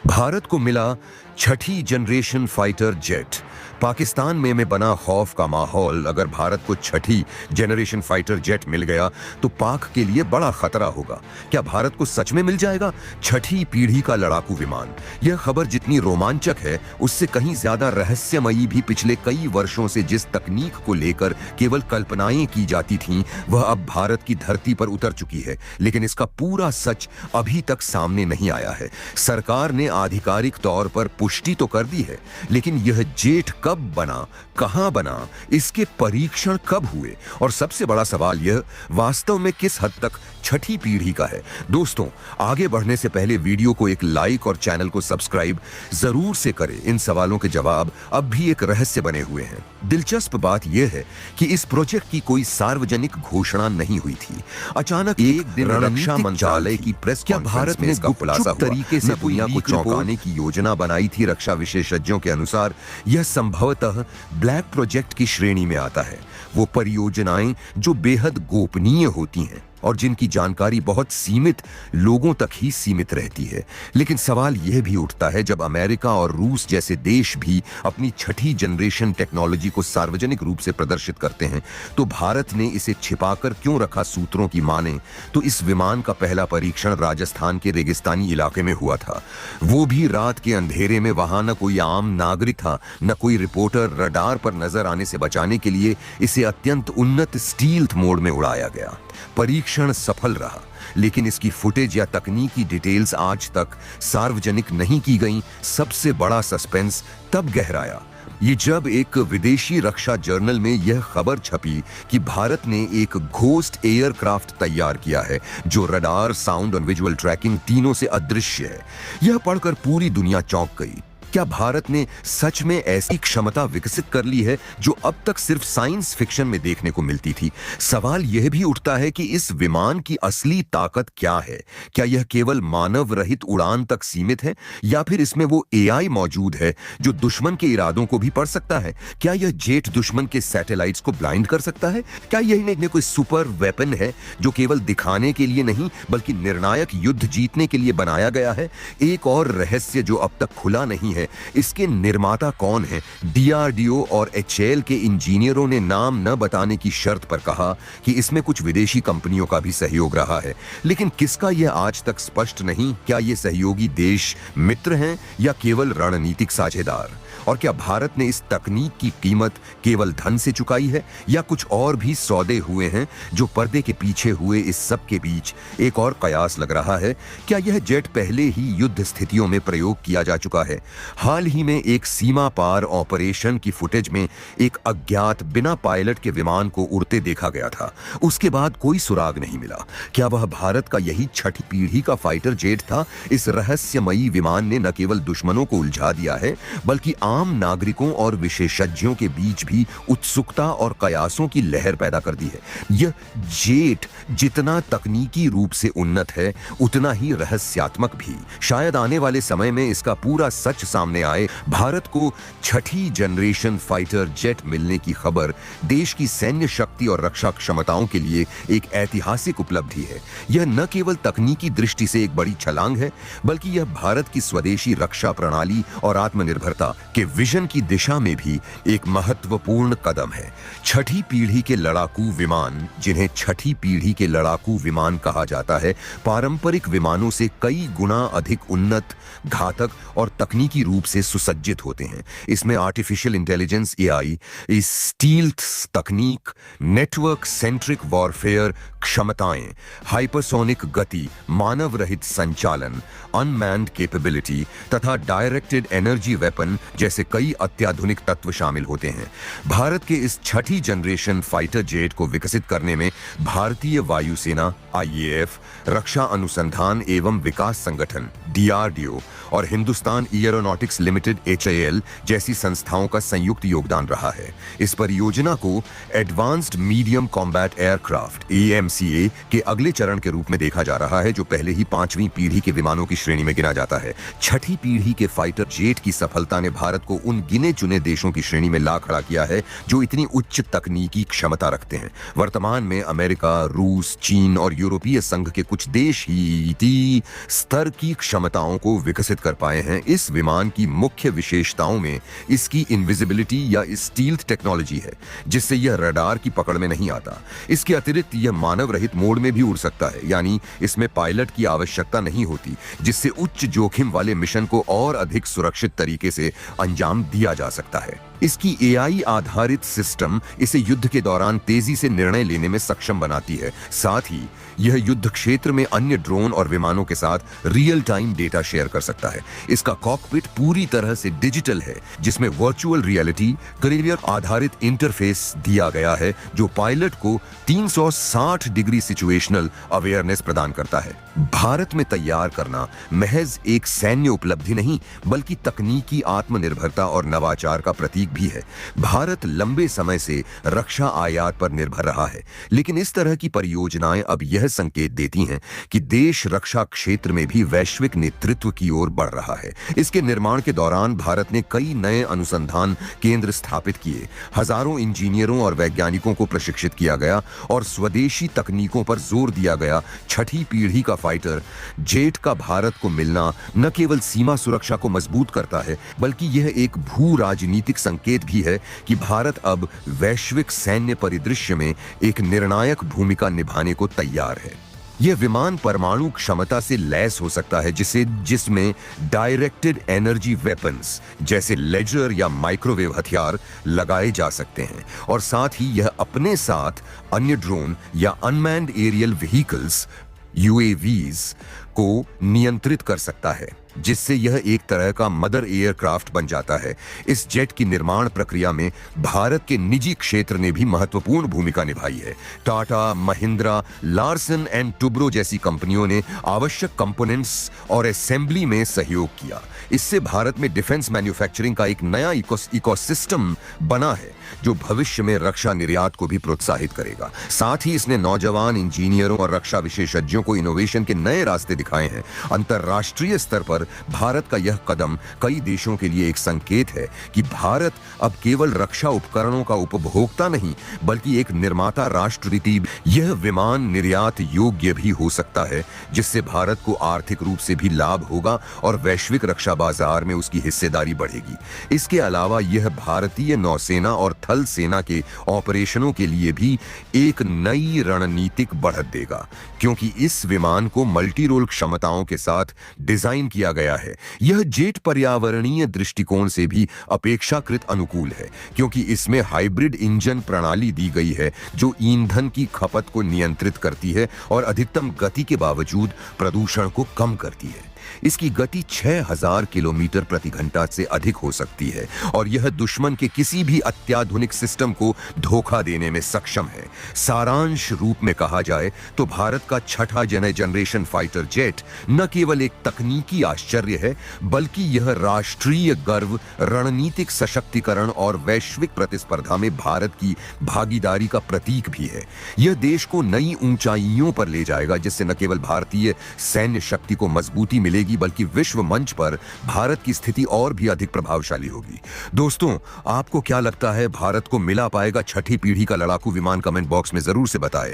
भारत को मिला छठी generation fighter jet. Pakistan में बना खौफ का माहौल। अगर भारत को छठी जनरेशन फाइटर जेट मिल गया तो पाक के लिए बड़ा खतरा होगा। क्या भारत को सच में मिल जाएगा छठी पीढ़ी का लड़ाकू विमान? यह खबर जितनी रोमांचक है उससे कहीं ज्यादा रहस्यमयी भी। पिछले कई वर्षों से जिस तकनीक को लेकर केवल कल्पनाएं की जाती थीं, वह अब भारत की धरती पर उतर चुकी है, लेकिन इसका पूरा सच अभी तक सामने नहीं आया है। सरकार ने आधिकारिक तौर पर पुष्टि तो कर दी है, लेकिन यह जेट कब बना, कहां बना, इसके परीक्षण कब हुए और सबसे बड़ा सवाल यह वास्तव में किस हद तक छठी पीढ़ी का है। दोस्तों, आगे बढ़ने से पहले वीडियो को एक लाइक और चैनल को सब्सक्राइब जरूर से करें। इन सवालों के जवाब अब भी एक रहस्य बने हुए हैं। दिलचस्प बात यह है कि इस प्रोजेक्ट की कोई सार्वजनिक घोषणा नहीं हुई थी। अचानक एक दिन रक्षा मंत्रालय की प्रेस कॉन्फ्रेंस में इसका खुलासा हुआ। तरीके से दुनिया को चौंकाने की योजना बनाई थी। रक्षा विशेषज्ञों के अनुसार यह संभवतः ब्लैक प्रोजेक्ट की श्रेणी में आता है। वो परियोजनाएं जो बेहद गोपनीय होती हैं और जिनकी जानकारी बहुत सीमित लोगों तक ही सीमित रहती है। लेकिन सवाल यह भी उठता है, जब अमेरिका और रूस जैसे देश भी अपनी छठी जनरेशन टेक्नोलॉजी को सार्वजनिक रूप से प्रदर्शित करते हैं, तो भारत ने इसे छिपाकर क्यों रखा? सूत्रों की माने तो इस विमान का पहला परीक्षण राजस्थान के रेगिस्तानी इलाके में हुआ था, वो भी रात के अंधेरे में। वहां न कोई आम नागरिक था, न कोई रिपोर्टर। रडार पर नजर आने से बचाने के लिए इसे अत्यंत उन्नत स्टील्थ मोड में उड़ाया गया। परीक्षण सफल रहा, लेकिन इसकी फुटेज या तकनीकी डिटेल्स आज तक सार्वजनिक नहीं की गईं। सबसे बड़ा सस्पेंस तब गहराया ये जब एक विदेशी रक्षा जर्नल में यह खबर छपी कि भारत ने एक घोस्ट एयरक्राफ्ट तैयार किया है जो रडार, साउंड और विजुअल ट्रैकिंग तीनों से अदृश्य है। यह पढ़कर पूरी दुनिया चौंक गई। क्या भारत ने सच में ऐसी क्षमता विकसित कर ली है जो अब तक सिर्फ साइंस फिक्शन में देखने को मिलती थी? सवाल यह भी उठता है कि इस विमान की असली ताकत क्या है? क्या यह केवल मानव रहित उड़ान तक सीमित है, या फिर इसमें वो एआई मौजूद है जो दुश्मन के इरादों को भी पढ़ सकता है? क्या यह जेट दुश्मन के सैटेलाइट्स को ब्लाइंड कर सकता है? क्या यह कोई सुपर वेपन है जो केवल दिखाने के लिए नहीं बल्कि निर्णायक युद्ध जीतने के लिए बनाया गया है? एक और रहस्य जो अब तक खुला नहीं है, इसके निर्माता कौन है? डीआरडीओ और एचएएल के इंजीनियरों ने नाम न बताने की शर्त पर कहा कि इसमें कुछ विदेशी कंपनियों का भी सहयोग रहा है, लेकिन किसका यह आज तक स्पष्ट नहीं। क्या ये सहयोगी देश मित्र हैं या केवल रणनीतिक साझेदार? और क्या भारत ने इस तकनीक की कीमत केवल धन से चुकाई है, या कुछ और भी सौदे हुए हैं जो पर्दे के पीछे हुए? इस सब के बीच एक और कयास लग रहा है। क्या यह जेट पहले ही युद्ध स्थितियों में प्रयोग किया जा चुका है? हाल ही में एक सीमा पार ऑपरेशन की फुटेज में एक अज्ञात बिना पायलट के विमान को उड़ते देखा गया था। उसके बाद कोई सुराग नहीं मिला। क्या वह भारत का यही छठी पीढ़ी का फाइटर जेट था? इस रहस्यमयी विमान ने न केवल दुश्मनों को उलझा दिया है, बल्कि आम नागरिकों और विशेषज्ञों के बीच भी उत्सुकता और कयासों की लहर पैदा कर दी है। यह जेट जितना तकनीकी रूप से उन्नत है, उतना ही रहस्यात्मक भी। शायद आने वाले समय में इसका पूरा सच सामने आए। भारत को छठी जनरेशन फाइटर जेट मिलने की खबर देश की सैन्य शक्ति और रक्षा क्षमताओं के लिए एक ऐतिहासिक उपलब्धि है। यह न केवल तकनीकी दृष्टि से एक बड़ी छलांग है, बल्कि यह भारत की स्वदेशी रक्षा प्रणाली और आत्मनिर्भरता के विजन की दिशा में भी एक महत्वपूर्ण कदम है। छठी पीढ़ी के लड़ाकू विमान, जिन्हें छठी पीढ़ी के लड़ाकू विमान कहा जाता है, पारंपरिक विमानों से कई गुना अधिक उन्नत, घातक और तकनीकी रूप से सुसज्जित होते हैं। इसमें आर्टिफिशियल इंटेलिजेंस एआई, स्टील्थ तकनीक, नेटवर्क सेंट्रिक वॉरफेयर क्षमताएं, हाइपरसोनिक गति, मानव रहित संचालन, अनमैन्ड कैपेबिलिटी तथा डायरेक्टेड एनर्जी वेपन जैसे कई अत्याधुनिक तत्व शामिल होते हैं। भारत के इस छठी जनरेशन फाइटर जेट को विकसित करने में भारतीय वायुसेना, आईएएफ, रक्षा अनुसंधान एवं विकास संगठन, डीआरडीओ और Hindustan aeronautics aeronautics limited HAL जैसी संस्थाओं का संयुक्त योगदान रहा है। इस परियोजना को advanced medium combat aircraft AMCA के अगले चरण के रूप में देखा जा रहा है, जो पहले ही 5वीं पीढ़ी के विमानों की श्रेणी में गिना जाता है। छठी पीढ़ी के फाइटर जेट की सफलता ने भारत को उन गिने चुने देशों की श्रेणी में ला खड़ा किया है जो इतनी उच्च तकनीकी क्षमता रखते हैं। वर्तमान में अमेरिका, रूस, चीन और यूरोपीय संघ के कुछ देश ही स्तर की क्षमताओं को विकसित कर पाए हैं। इस विमान की मुख्य विशेषताओं में इसकी इनविजिबिलिटी या स्टील्थ टेक्नोलॉजी है, जिससे यह रडार की पकड़ में नहीं आता। इसके अतिरिक्त यह मानव रहित मोड में भी उड़ सकता है, यानी इसमें पायलट की आवश्यकता नहीं होती, जिससे उच्च जोखिम वाले मिशन को और अधिक सुरक्षित तरीके से अंजाम दिया जा सकता है। इसकी AI आधारित सिस्टम इसे युद्ध के दौरान तेजी से निर्णय लेने में सक्षम बनाती है। साथ ही यह युद्ध क्षेत्र में अन्य ड्रोन और विमानों के साथ रियल टाइम डेटा शेयर कर सकता है। इसका कॉकपिट पूरी तरह से डिजिटल है, जिसमें वर्चुअल रियलिटी करियर आधारित इंटरफेस दिया गया है, जो पायलट को 360 डिग्री सिचुएशनल अवेयरनेस प्रदान करता है। भारत में तैयार करना महज एक सैन्य उपलब्धि नहीं, बल्कि तकनीकी आत्मनिर्भरता और नवाचार का प्रतीक भी है। भारत लंबे समय से रक्षा आयात पर निर्भर रहा है, लेकिन इस तरह की परियोजनाएं अब यह संकेत देती हैं कि देश रक्षा क्षेत्र में भी वैश्विक नेतृत्व की ओर बढ़ रहा है। इसके निर्माण के दौरान भारत ने कई नए अनुसंधान केंद्र स्थापित किए, हजारों इंजीनियरों और वैज्ञानिकों को प्रशिक्षित किया गया और स्वदेशी तकनीकों पर जोर दिया गया। छठी पीढ़ी का फाइटर जेट का भारत को मिलना न केवल सीमा सुरक्षा को मजबूत करता है, बल्कि यह एक भू राजनीतिक संकेत भी है कि भारत अब वैश्विक सैन्य परिदृश्य में एक निर्णायक भूमिका निभाने को तैयार है। यह विमान परमाणु क्षमता से लैस हो सकता है, जिसमें डायरेक्टेड एनर्जी वेपन्स जैसे लेजर या माइक्रोवेव हथियार लगाए जा सकते हैं, और साथ ही यह अपने साथ अन्य ड्रोन या अनमैन्ड एरियल व्हीकल्स UAVs को नियंत्रित कर सकता है, जिससे यह एक तरह का मदर एयरक्राफ्ट बन जाता है। इस जेट की निर्माण प्रक्रिया में भारत के निजी क्षेत्र ने भी महत्वपूर्ण भूमिका निभाई है। Tata, Mahindra, Larsen and Toubro जैसी कंपनियों ने आवश्यक कंपोनेंट्स और असेंबली में सहयोग किया। इससे भारत में डिफेंस मैन्युफैक्चरिंग का एक नया इकोसिस्टम बना है, जो भविष्य में रक्षा निर्यात को भी प्रोत्साहित करेगा। साथ ही इसने नौजवान इंजीनियरों और रक्षा विशेषज्ञों को इनोवेशन के नए रास्ते दिखाए हैं। अंतर्राष्ट्रीय स्तर पर भारत का यह कदम कई देशों के लिए एक संकेत है कि भारत अब केवल रक्षा उपकरणों का उपभोक्ता नहीं, बल्कि एक निर्माता राष्ट्र रीति। यह विमान निर्यात योग्य भी हो सकता है, जिससे भारत को आर्थिक रूप से भी लाभ होगा और वैश्विक रक्षा बाजार में उसकी हिस्सेदारी बढ़ेगी। इसके अलावा यह भारतीय नौसेना और थल सेना के ऑपरेशनों के लिए भी एक नई रणनीतिक बढ़त देगा, क्योंकि इस विमान को मल्टी रोल क्षमताओं के साथ डिजाइन किया गया है। यह जेट पर्यावरणीय दृष्टिकोण से भी अपेक्षाकृत अनुकूल है, क्योंकि इसमें हाइब्रिड इंजन प्रणाली दी गई है, जो ईंधन की खपत को नियंत्रित करती है और अधिकतम गति के बावजूद प्रदूषण को कम करती है। इसकी गति 6000 किलोमीटर प्रति घंटा से अधिक हो सकती है और यह दुश्मन के किसी भी अत्याधुनिक सिस्टम को धोखा देने में सक्षम है। सारांश रूप में कहा जाए तो भारत का छठा जनरेशन फाइटर जेट न केवल एक तकनीकी आश्चर्य है, बल्कि यह राष्ट्रीय गर्व, रणनीतिक सशक्तिकरण और वैश्विक प्रतिस्पर्धा में भारत की भागीदारी का प्रतीक भी है। यह देश को नई ऊंचाइयों पर ले जाएगा, जिससे न केवल भारतीय सैन्य शक्ति को मजबूती मिलेगी, बल्कि विश्व मंच पर भारत की स्थिति और भी अधिक प्रभावशाली होगी। दोस्तों, आपको क्या लगता है, भारत को मिला पाएगा छठी पीढ़ी का लड़ाकू विमान? कमेंट बॉक्स में जरूर से बताएं।